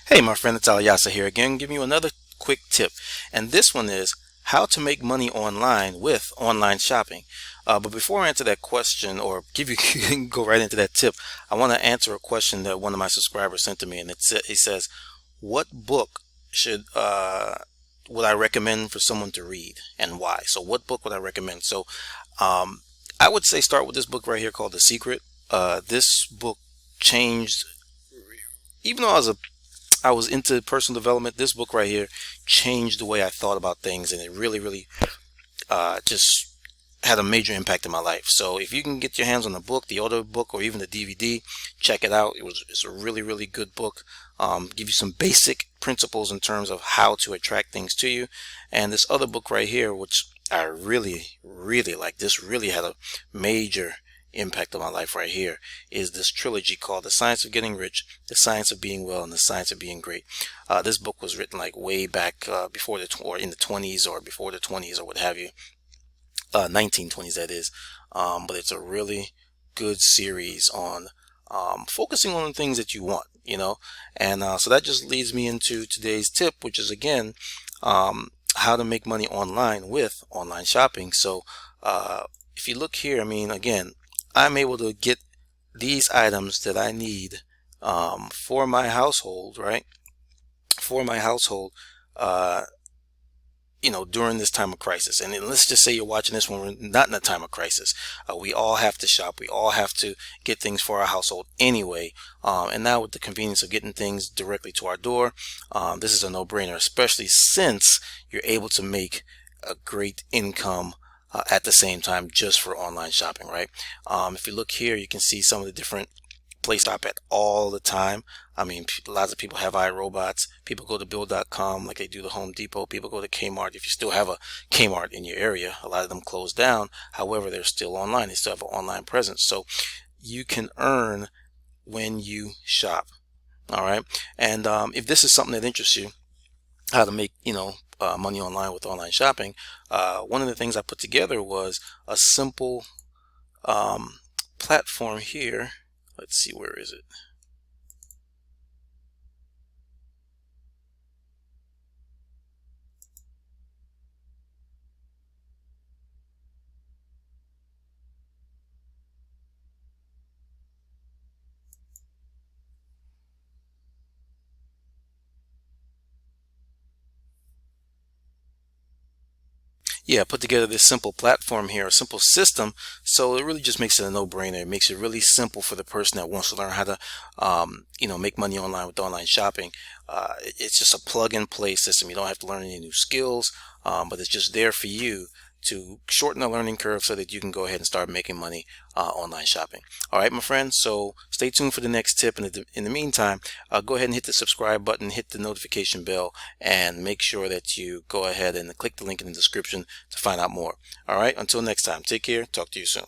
Hey, my friend, it's Al-Yassa here again, giving you another quick tip. And this one is how to make money online with online shopping. But before I answer that question or give you go right into that tip, I want to answer a question that one of my subscribers sent to me, and he says, "What book should would I recommend for someone to read, and why?" So, what book would I recommend? So, um, I would say start with this book right here called The Secret. This book changed, even though I was into personal development. This book right here changed the way I thought about things, and it really just had a major impact in my life. So if you can get your hands on the book, the audio book, or even the DVD, check it out. It's a really good book. Give you some basic principles in terms of how to attract things to you. And this other book right here, which I really like, this really had a major impact on my life right here, is this trilogy called The Science of Getting Rich, The Science of Being Well, and The Science of Being Great. This book was written like way back before or in the 20s or before the 20s or what have you, 1920s that is. But it's a really good series on focusing on the things that you want, and so that just leads me into today's tip, which is again how to make money online with online shopping. So if you look here, I mean, again, I'm able to get these items that I need for my household, right? For my household, uh, during this time of crisis. And then let's just say you're watching this when we're not in a time of crisis. We all have to shop. We all have to get things for our household anyway. And now with the convenience of getting things directly to our door, this is a no-brainer, especially since you're able to make a great income at the same time just for online shopping, right? If you look here, you can see some of the different places stop at all the time. I mean, lots of people have iRobots. People go to Build.com like they do the Home Depot. People go to Kmart. If you still have a Kmart in your area, a lot of them closed down. However, they're still online. They still have an online presence. So you can earn when you shop. All right. And if this is something that interests you, how to make money online with online shopping, one of the things I put together was a simple platform here. Let's see, where is it? Yeah, put together this simple platform here, a simple system. So it really just makes it a no-brainer. It makes it really simple for the person that wants to learn how to, make money online with online shopping. It's just a plug-and-play system. You don't have to learn any new skills, but it's just there for you to shorten the learning curve so that you can go ahead and start making money online shopping. All right, my friends. So stay tuned for the next tip. And in the meantime, go ahead and hit the subscribe button, hit the notification bell, and make sure that you go ahead and click the link in the description to find out more. All right. Until next time, take care. Talk to you soon.